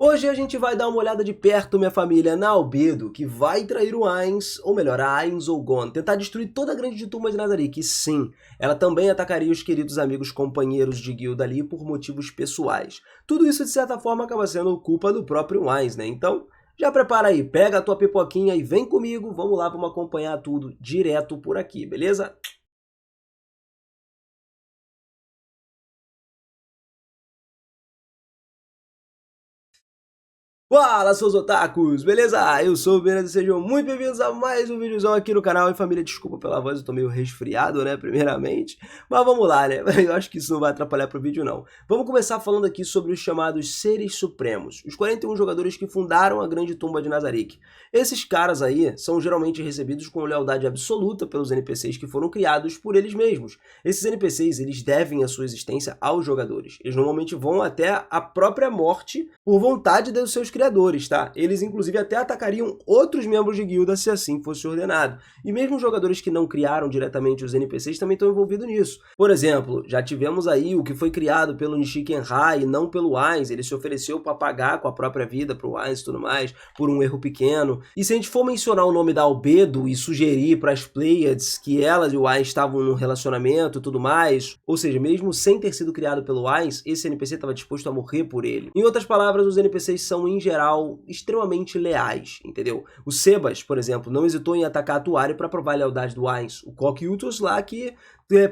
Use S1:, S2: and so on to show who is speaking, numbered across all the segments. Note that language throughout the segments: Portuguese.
S1: Hoje a gente vai dar uma olhada de perto, minha família, na Albedo, que vai trair o Ainz, ou melhor, a Ainz ou Gon, tentar destruir toda a grande de Turma de Nazarick. E sim, ela também atacaria os queridos amigos companheiros de guilda ali por motivos pessoais. Tudo isso, de certa forma, acaba sendo culpa do próprio Ainz, né? Então, já prepara aí, pega a tua pipoquinha e vem comigo, vamos lá, vamos acompanhar tudo direto por aqui, beleza? Fala, seus otakus! Beleza? Eu sou o Bernardo e sejam muito bem-vindos a mais um videozão aqui no canal. E família, desculpa pela voz, eu tô meio resfriado, né, primeiramente. Mas vamos lá, né? Eu acho que isso não vai atrapalhar pro vídeo, não. Vamos começar falando aqui sobre os chamados Seres Supremos, os 41 jogadores que fundaram a Grande Tumba de Nazarick. Esses caras aí são geralmente recebidos com lealdade absoluta pelos NPCs que foram criados por eles mesmos. Esses NPCs, eles devem a sua existência aos jogadores. Eles normalmente vão até a própria morte por vontade dos seus criadores, tá? Eles inclusive até atacariam outros membros de guilda se assim fosse ordenado. E mesmo jogadores que não criaram diretamente os NPCs também estão envolvidos nisso. Por exemplo, já tivemos aí o que foi criado pelo Nishiken-Hai e não pelo Ainz. Ele se ofereceu para pagar com a própria vida pro Ainz e tudo mais, por um erro pequeno. E se a gente for mencionar o nome da Albedo e sugerir para as Pleiades que elas e o Ainz estavam num relacionamento e tudo mais, ou seja, mesmo sem ter sido criado pelo Ainz, esse NPC estava disposto a morrer por ele. Em outras palavras, os NPCs são, em geral, extremamente leais, entendeu? O Sebas, por exemplo, não hesitou em atacar a Tuari para provar a lealdade do Ainz. O Cocytus lá que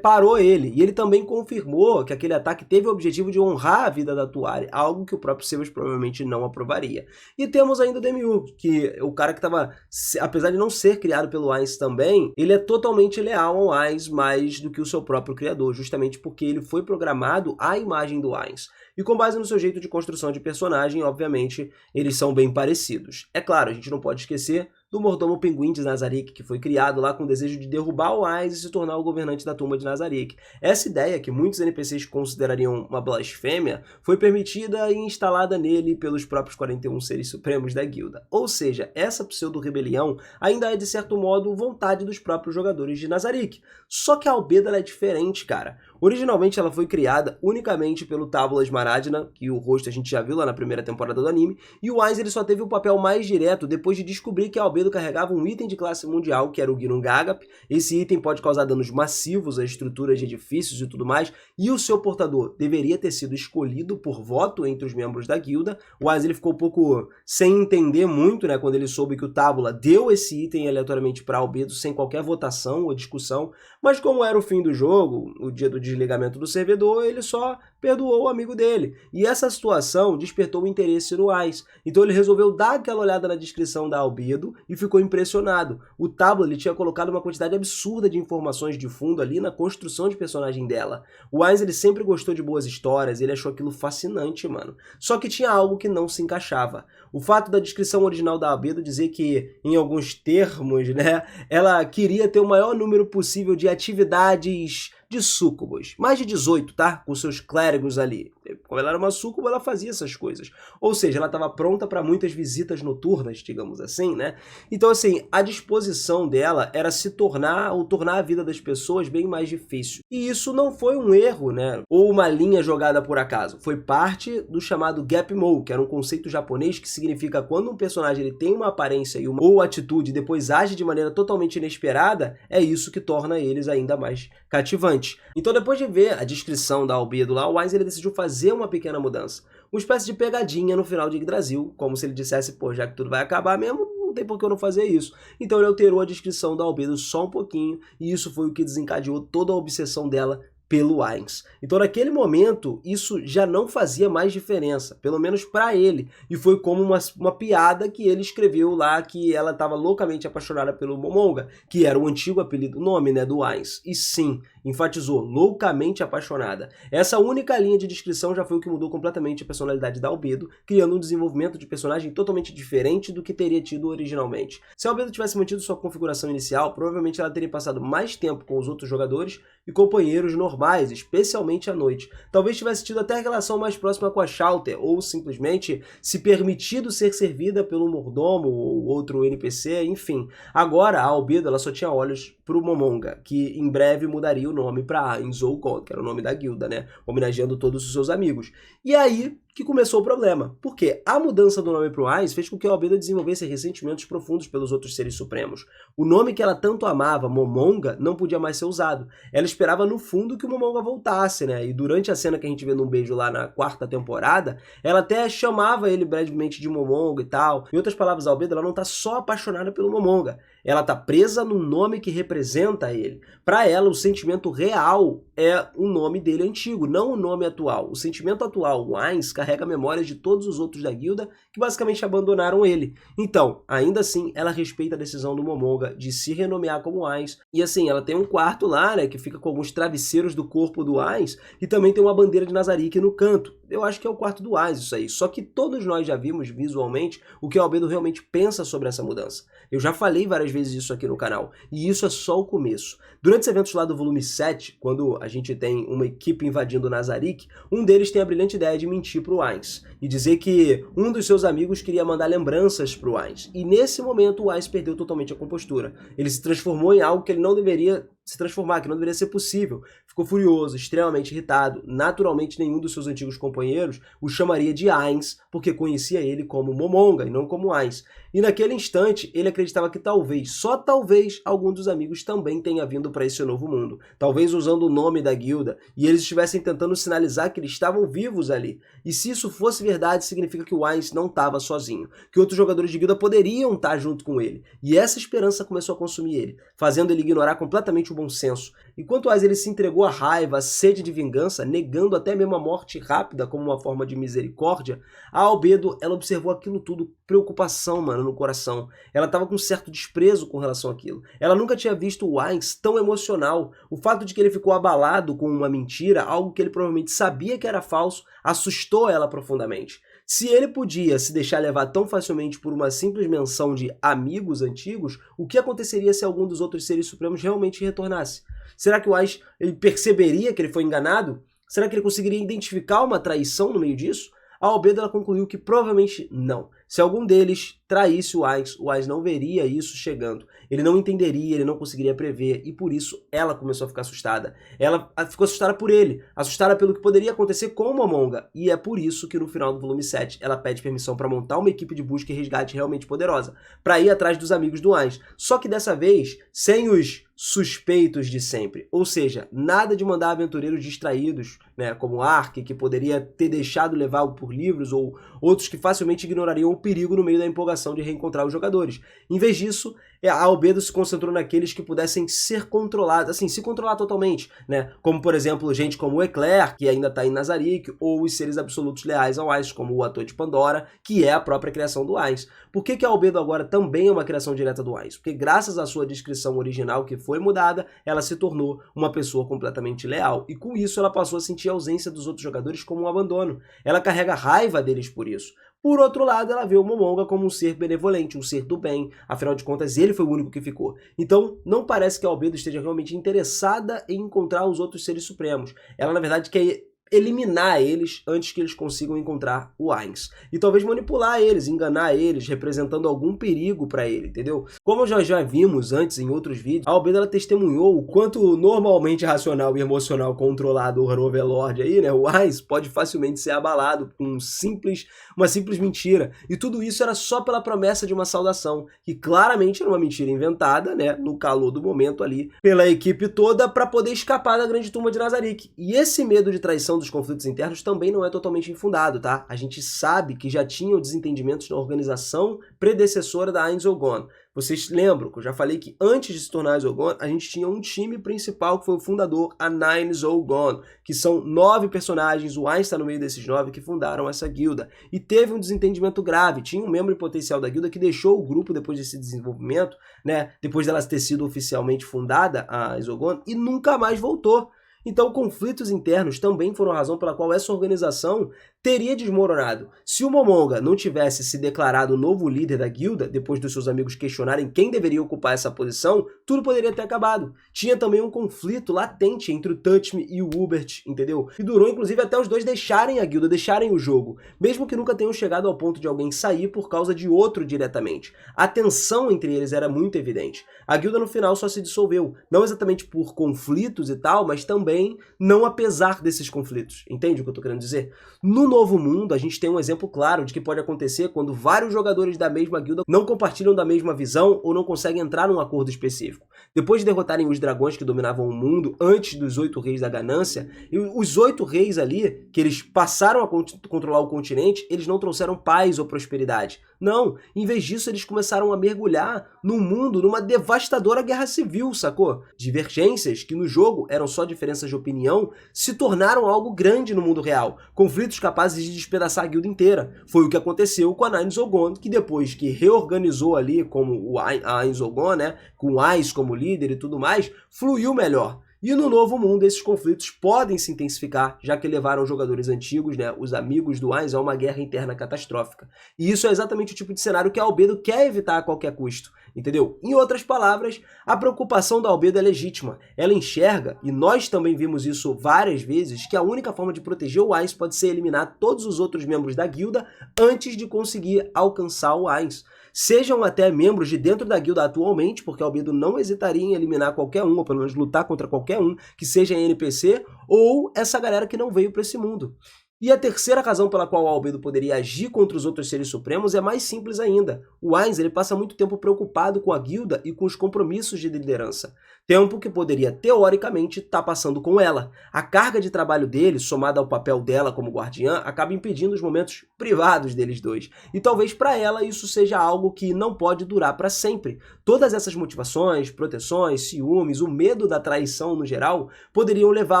S1: parou ele. E ele também confirmou que aquele ataque teve o objetivo de honrar a vida da Tuari, algo que o próprio Sebas provavelmente não aprovaria. E temos ainda o Demiurgo, que o cara que estava, apesar de não ser criado pelo Ainz também, ele é totalmente leal ao Ainz mais do que o seu próprio criador, justamente porque ele foi programado à imagem do Ainz. E com base no seu jeito de construção de personagem, obviamente, eles são bem parecidos. É claro, a gente não pode esquecer do mordomo Pinguim de Nazarick, que foi criado lá com o desejo de derrubar o Ainz e se tornar o governante da Tumba de Nazarick. Essa ideia, que muitos NPCs considerariam uma blasfêmia, foi permitida e instalada nele pelos próprios 41 seres supremos da guilda. Ou seja, essa pseudo-rebelião ainda é, de certo modo, vontade dos próprios jogadores de Nazarick. Só que a Albedo é diferente, cara. Originalmente ela foi criada unicamente pelo Tábula Esmaradna, que o rosto a gente já viu lá na primeira temporada do anime, e o Ainz ele só teve o papel mais direto depois de descobrir que a Albedo carregava um item de classe mundial, que era o Ginnungagap. Esse item pode causar danos massivos a estruturas de edifícios e tudo mais, e o seu portador deveria ter sido escolhido por voto entre os membros da guilda. O Ainz ele ficou um pouco sem entender muito, né, quando ele soube que o Tábula deu esse item aleatoriamente para Albedo sem qualquer votação ou discussão, mas como era o fim do jogo, o dia do desligamento do servidor, ele só perdoou o amigo dele. E essa situação despertou o interesse no Ainz. Então ele resolveu dar aquela olhada na descrição da Albedo e ficou impressionado. O Tábula ele tinha colocado uma quantidade absurda de informações de fundo ali na construção de personagem dela. O Ainz ele sempre gostou de boas histórias, ele achou aquilo fascinante, mano. Só que tinha algo que não se encaixava. O fato da descrição original da Albedo dizer que, em alguns termos, né, ela queria ter o maior número possível de atividades de súcubos. Mais de 18, tá? Com seus clérigos ali. Como ela era uma súcuba, ela fazia essas coisas. Ou seja, ela estava pronta para muitas visitas noturnas, digamos assim, né? Então, assim, a disposição dela era se tornar, ou tornar a vida das pessoas bem mais difícil. E isso não foi um erro, né? Ou uma linha jogada por acaso. Foi parte do chamado Gap Mode, que era um conceito japonês que significa quando um personagem ele tem uma aparência e ou atitude e depois age de maneira totalmente inesperada, é isso que torna eles ainda mais cativantes. Então, depois de ver a descrição da Albedo lá, o Ainz ele decidiu fazer uma pequena mudança. Uma espécie de pegadinha no final de Yggdrasil, como se ele dissesse, pô, já que tudo vai acabar mesmo, não tem por que eu não fazer isso. Então ele alterou a descrição da Albedo só um pouquinho, e isso foi o que desencadeou toda a obsessão dela pelo Ainz. Então naquele momento isso já não fazia mais diferença, pelo menos para ele, e foi como uma piada que ele escreveu lá que ela estava loucamente apaixonada pelo Momonga, que era o antigo apelido, o nome, né, do Ainz. E sim, enfatizou, loucamente apaixonada. Essa única linha de descrição já foi o que mudou completamente a personalidade da Albedo, criando um desenvolvimento de personagem totalmente diferente do que teria tido originalmente. Se a Albedo tivesse mantido sua configuração inicial, provavelmente ela teria passado mais tempo com os outros jogadores e companheiros normais, especialmente à noite. Talvez tivesse tido até relação mais próxima com a Shallter, ou simplesmente se permitido ser servida pelo mordomo ou outro NPC, enfim. Agora a Albedo ela só tinha olhos para o Momonga, que em breve mudaria o nome para Ainz ou Gon, que era o nome da guilda, né? Homenageando todos os seus amigos. E aí que começou o problema. Porque a mudança do nome para o Ainz fez com que a Albedo desenvolvesse ressentimentos profundos pelos outros seres supremos. O nome que ela tanto amava, Momonga, não podia mais ser usado. Ela esperava no fundo que o Momonga voltasse, né? E durante a cena que a gente vê num beijo lá na 4ª temporada, ela até chamava ele brevemente de Momonga e tal. Em outras palavras, a Albedo ela não tá só apaixonada pelo Momonga, ela tá presa num nome que representa ele. Para ela, o sentimento real é o nome dele antigo, não o nome atual. O sentimento atual, o Ainz, carrega memórias de todos os outros da guilda que basicamente abandonaram ele. Então, ainda assim, ela respeita a decisão do Momonga de se renomear como Ainz. E assim, ela tem um quarto lá, né, que fica com alguns travesseiros do corpo do Ainz e também tem uma bandeira de Nazarick no canto. Eu acho que é o quarto do Ainz isso aí. Só que todos nós já vimos visualmente o que a Albedo realmente pensa sobre essa mudança. Eu já falei várias vezes isso aqui no canal, e isso é só o começo. Durante os eventos lá do volume 7, quando a gente tem uma equipe invadindo Nazarick, um deles tem a brilhante ideia de mentir pro Ainz e dizer que um dos seus amigos queria mandar lembranças pro Ainz. E nesse momento o Ainz perdeu totalmente a compostura. Ele se transformou em algo que ele não deveria se transformar, que não deveria ser possível. Ficou furioso, extremamente irritado. Naturalmente, nenhum dos seus antigos companheiros o chamaria de Ainz, porque conhecia ele como Momonga e não como Ainz. E naquele instante, ele acreditava que talvez, só talvez, algum dos amigos também tenha vindo para esse novo mundo. Talvez usando o nome da guilda, e eles estivessem tentando sinalizar que eles estavam vivos ali. E se isso fosse verdade, significa que o Ainz não estava sozinho, que outros jogadores de guilda poderiam estar junto com ele. E essa esperança começou a consumir ele, fazendo ele ignorar completamente o bom senso. Enquanto o Ainz ele se entregou à raiva, à sede de vingança, negando até mesmo a morte rápida como uma forma de misericórdia, a Albedo, ela observou aquilo tudo, preocupação, mano, no coração. Ela estava com um certo desprezo com relação àquilo. Ela nunca tinha visto o Ainz tão emocional. O fato de que ele ficou abalado com uma mentira, algo que ele provavelmente sabia que era falso, assustou ela profundamente. Se ele podia se deixar levar tão facilmente por uma simples menção de amigos antigos, o que aconteceria se algum dos outros seres supremos realmente retornasse? Será que o Ainz ele perceberia que ele foi enganado? Será que ele conseguiria identificar uma traição no meio disso? A Albedo ela concluiu que provavelmente não. Se algum deles traísse o Ainz não veria isso chegando. Ele não entenderia, ele não conseguiria prever, e por isso ela começou a ficar assustada. Ela ficou assustada por ele, assustada pelo que poderia acontecer com o Momonga, e é por isso que no final do volume 7 ela pede permissão para montar uma equipe de busca e resgate realmente poderosa, para ir atrás dos amigos do Ainz. Só que dessa vez, sem os suspeitos de sempre, ou seja, nada de mandar aventureiros distraídos, né, como Ark, que poderia ter deixado levar por livros, ou outros que facilmente ignorariam o perigo no meio da empolgação de reencontrar os jogadores. Em vez disso, a Albedo se concentrou naqueles que pudessem ser controlados, assim, se controlar totalmente, né? Como, por exemplo, gente como o Eclair, que ainda está em Nazarick, ou os seres absolutos leais ao Ainz, como o Ator de Pandora, que é a própria criação do Ainz. Por que a Albedo agora também é uma criação direta do Ainz? Porque graças à sua descrição original, que foi mudada, ela se tornou uma pessoa completamente leal. E com isso ela passou a sentir a ausência dos outros jogadores como um abandono. Ela carrega raiva deles por isso. Por outro lado, ela vê o Momonga como um ser benevolente, um ser do bem. Afinal de contas, ele foi o único que ficou. Então, não parece que a Albedo esteja realmente interessada em encontrar os outros seres supremos. Ela, na verdade, quer eliminar eles antes que eles consigam encontrar o Ainz. E talvez manipular eles, enganar eles, representando algum perigo para ele, entendeu? Como já vimos antes em outros vídeos, a Albedo ela testemunhou o quanto normalmente racional e emocional controlado o Overlord aí, né, o Ainz, pode facilmente ser abalado com uma simples mentira. E tudo isso era só pela promessa de uma saudação, que claramente era uma mentira inventada, né, no calor do momento ali, pela equipe toda para poder escapar da grande turma de Nazarick. E esse medo de traição dos conflitos internos também não é totalmente infundado, tá? A gente sabe que já tinham desentendimentos na organização predecessora da Ainz Ogon. Vocês lembram que eu já falei que antes de se tornar Ainz Ogon, a gente tinha um time principal que foi o fundador, a Nines Ogon, que são 9 personagens, o Ainz está no meio desses 9 que fundaram essa guilda. E teve um desentendimento grave, tinha um membro potencial da guilda que deixou o grupo depois desse desenvolvimento, né? Depois dela ter sido oficialmente fundada, a Ainz Ogon, e nunca mais voltou. Então, conflitos internos também foram a razão pela qual essa organização teria desmoronado. Se o Momonga não tivesse se declarado o novo líder da guilda, depois dos seus amigos questionarem quem deveria ocupar essa posição, tudo poderia ter acabado. Tinha também um conflito latente entre o Touchme e o Hubert, entendeu? E durou, inclusive, até os dois deixarem a guilda, deixarem o jogo, mesmo que nunca tenham chegado ao ponto de alguém sair por causa de outro diretamente. A tensão entre eles era muito evidente. A guilda, no final, só se dissolveu, não exatamente por conflitos e tal, mas também não apesar desses conflitos. Entende o que eu tô querendo dizer? No Novo Mundo, a gente tem um exemplo claro de que pode acontecer quando vários jogadores da mesma guilda não compartilham da mesma visão ou não conseguem entrar num acordo específico. Depois de derrotarem os dragões que dominavam o mundo antes dos 8 reis da ganância, e os 8 reis ali, que eles passaram a controlar o continente, eles não trouxeram paz ou prosperidade. Não, em vez disso eles começaram a mergulhar no mundo numa devastadora guerra civil, sacou? Divergências, que no jogo eram só diferenças de opinião, se tornaram algo grande no mundo real, conflitos capazes de despedaçar a guilda inteira. Foi o que aconteceu com a Nine Zogon, que depois que reorganizou ali como a Nine Zogon, né, com o Ais como líder e tudo mais, fluiu melhor. E no Novo Mundo esses conflitos podem se intensificar, já que levaram jogadores antigos, né, os amigos do Ainz, a uma guerra interna catastrófica. E isso é exatamente o tipo de cenário que a Albedo quer evitar a qualquer custo, entendeu? Em outras palavras, a preocupação da Albedo é legítima. Ela enxerga, e nós também vimos isso várias vezes, que a única forma de proteger o Ainz pode ser eliminar todos os outros membros da guilda antes de conseguir alcançar o Ainz. Sejam até membros de dentro da guilda atualmente, porque a Albedo não hesitaria em eliminar qualquer um, ou pelo menos lutar contra qualquer um, que seja NPC, ou essa galera que não veio para esse mundo. E a terceira razão pela qual a Albedo poderia agir contra os outros seres supremos é mais simples ainda. O Ainz ele passa muito tempo preocupado com a guilda e com os compromissos de liderança. Tempo que poderia, teoricamente, estar passando com ela. A carga de trabalho dele, somada ao papel dela como guardiã, acaba impedindo os momentos privados deles dois. E talvez para ela isso seja algo que não pode durar para sempre. Todas essas motivações, proteções, ciúmes, o medo da traição no geral, poderiam levar a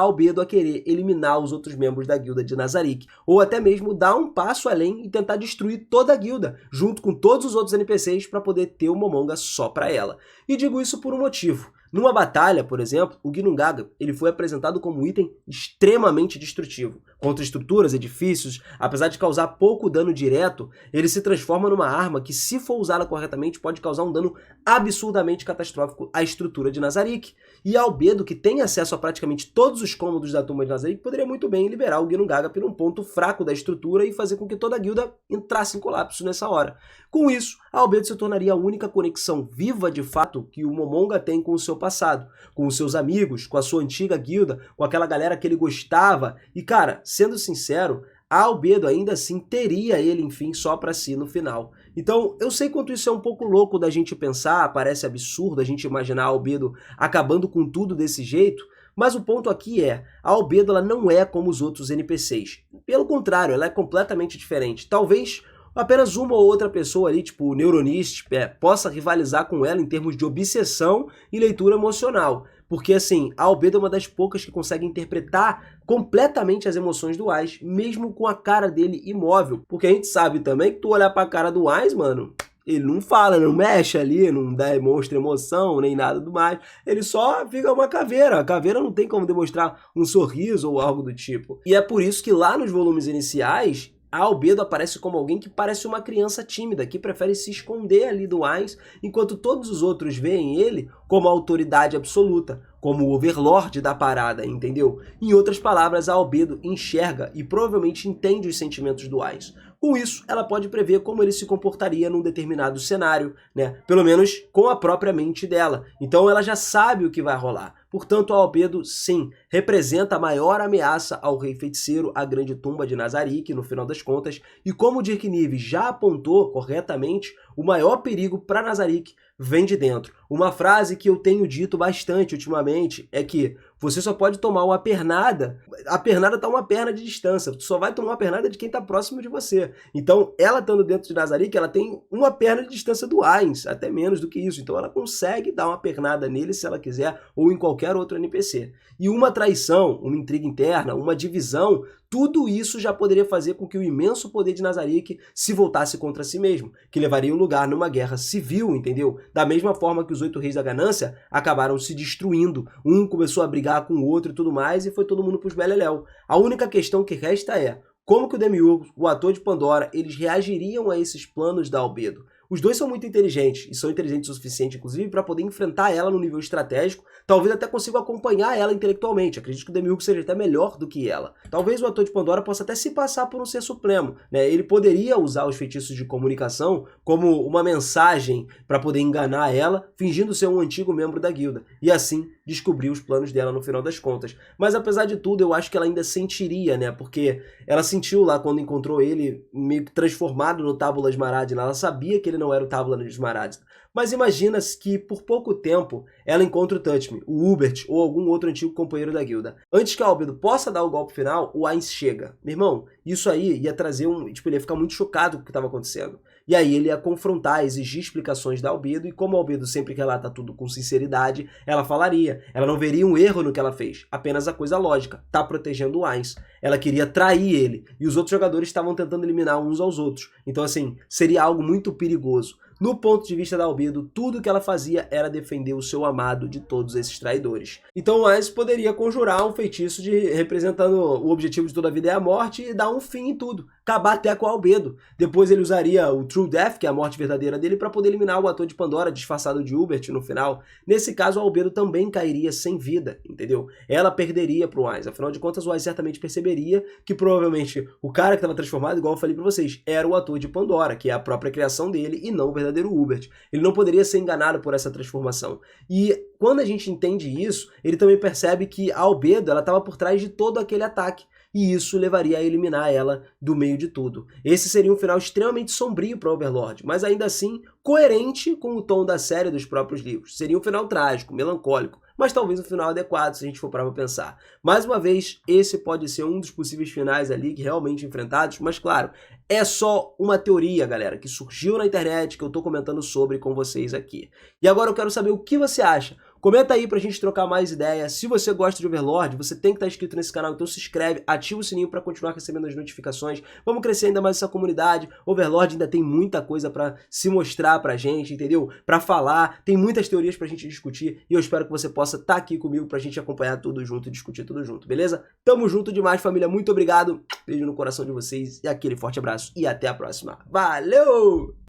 S1: Albedo a querer eliminar os outros membros da guilda de Nazarick, ou até mesmo dar um passo além e tentar destruir toda a guilda, junto com todos os outros NPCs para poder ter o Momonga só para ela. E digo isso por um motivo. Numa batalha, por exemplo, o Ginnungagap ele foi apresentado como um item extremamente destrutivo. Contra estruturas, edifícios, apesar de causar pouco dano direto, ele se transforma numa arma que, se for usada corretamente, pode causar um dano absurdamente catastrófico à estrutura de Nazarick. E a Albedo, que tem acesso a praticamente todos os cômodos da tumba de Nazarick, poderia muito bem liberar o Ginnungagap num ponto fraco da estrutura e fazer com que toda a guilda entrasse em colapso nessa hora. Com isso, a Albedo se tornaria a única conexão viva de fato que o Momonga tem com o seu passado, com os seus amigos, com a sua antiga guilda, com aquela galera que ele gostava. E cara, sendo sincero, a Albedo ainda assim teria ele, enfim, só pra si no final. Então, eu sei quanto isso é um pouco louco da gente pensar, parece absurdo a gente imaginar a Albedo acabando com tudo desse jeito, mas o ponto aqui é, a Albedo ela não é como os outros NPCs. Pelo contrário, ela é completamente diferente. Talvez apenas uma ou outra pessoa ali, tipo o Neuronist, possa rivalizar com ela em termos de obsessão e leitura emocional. Porque, assim, a Albedo é uma das poucas que consegue interpretar completamente as emoções do Ainz, mesmo com a cara dele imóvel. Porque a gente sabe também que tu olhar pra cara do Ainz, mano, ele não fala, não mexe ali, não demonstra emoção, nem nada do mais. Ele só fica uma caveira. A caveira não tem como demonstrar um sorriso ou algo do tipo. E é por isso que lá nos volumes iniciais, a Albedo aparece como alguém que parece uma criança tímida, que prefere se esconder ali do Ainz, enquanto todos os outros veem ele como a autoridade absoluta, como o overlord da parada, entendeu? Em outras palavras, a Albedo enxerga e provavelmente entende os sentimentos do Ainz. Com isso, ela pode prever como ele se comportaria num determinado cenário, né? Pelo menos com a própria mente dela. Então ela já sabe o que vai rolar. Portanto, a Albedo, sim, representa a maior ameaça ao Rei Feiticeiro, a Grande Tumba de Nazarick, no final das contas, e como o Dirk Nives já apontou corretamente, o maior perigo para Nazarick vem de dentro. Uma frase que eu tenho dito bastante ultimamente é que você só pode tomar uma pernada, a pernada está uma perna de distância, tu só vai tomar uma pernada de quem está próximo de você. Então, ela estando dentro de Nazarick, ela tem uma perna de distância do Ainz, até menos do que isso. Então, ela consegue dar uma pernada nele se ela quiser, ou em qualquer outro NPC. E uma traição, uma intriga interna, uma divisão, tudo isso já poderia fazer com que o imenso poder de Nazarick se voltasse contra si mesmo, que levaria um lugar numa guerra civil, entendeu? Da mesma forma que os 8 reis da ganância acabaram se destruindo. Um começou a brigar com o outro e tudo mais, e foi todo mundo pros beleléu. A única questão que resta é, como que o Demiurgo, o ator de Pandora, eles reagiriam a esses planos da Albedo? Os dois são muito inteligentes, e são inteligentes o suficiente, inclusive, para poder enfrentar ela no nível estratégico, talvez até consigam acompanhar ela intelectualmente. Acredito que o Demiurgo seja até melhor do que ela. Talvez o ator de Pandora possa até se passar por um ser supremo, né? Ele poderia usar os feitiços de comunicação como uma mensagem para poder enganar ela, fingindo ser um antigo membro da guilda, e assim descobrir os planos dela no final das contas. Mas apesar de tudo, eu acho que ela ainda sentiria, né? Porque ela sentiu lá quando encontrou ele meio que transformado no Tábulas Maradna. Ela sabia que ele não era o Tábulas Maradna. Mas imagina que por pouco tempo ela encontra o Touch-Me, o Hubert ou algum outro antigo companheiro da guilda. Antes que a Albedo possa dar o golpe final, o Ainz chega. Meu irmão, isso aí ia trazer tipo, ele ia ficar muito chocado com o que estava acontecendo. E aí ele ia confrontar, exigir explicações da Albedo, e como a Albedo sempre relata tudo com sinceridade, ela falaria. Ela não veria um erro no que ela fez, apenas a coisa lógica, tá protegendo o Ainz. Ela queria trair ele, e os outros jogadores estavam tentando eliminar uns aos outros. Então assim, seria algo muito perigoso. No ponto de vista da Albedo, tudo que ela fazia era defender o seu amado de todos esses traidores. Então o Ainz poderia conjurar um feitiço representando o objetivo de toda a vida é a morte e dar um fim em tudo. Acabar até com a Albedo. Depois ele usaria o True Death, que é a morte verdadeira dele, para poder eliminar o ator de Pandora, disfarçado de Hubert no final. Nesse caso, a Albedo também cairia sem vida, entendeu? Ela perderia pro Ainz. Afinal de contas, o Ainz certamente perceberia que provavelmente o cara que estava transformado, igual eu falei para vocês, era o ator de Pandora, que é a própria criação dele e não o verdadeiro Hubert. Ele não poderia ser enganado por essa transformação. E quando a gente entende isso, ele também percebe que a Albedo estava por trás de todo aquele ataque. E isso levaria a eliminar ela do meio de tudo. Esse seria um final extremamente sombrio para Overlord, mas ainda assim coerente com o tom da série dos próprios livros. Seria um final trágico, melancólico, mas talvez um final adequado se a gente for para pensar. Mais uma vez, esse pode ser um dos possíveis finais ali que realmente enfrentados, mas claro, é só uma teoria, galera, que surgiu na internet, que eu tô comentando sobre com vocês aqui. E agora eu quero saber o que você acha. Comenta aí pra gente trocar mais ideias. Se você gosta de Overlord, você tem que estar inscrito nesse canal, então se inscreve, ativa o sininho para continuar recebendo as notificações. Vamos crescer ainda mais essa comunidade. Overlord ainda tem muita coisa para se mostrar pra gente, entendeu? Para falar, tem muitas teorias pra gente discutir e eu espero que você possa estar aqui comigo pra gente acompanhar tudo junto e discutir tudo junto, beleza? Tamo junto demais, família. Muito obrigado. Beijo no coração de vocês e aquele forte abraço e até a próxima. Valeu!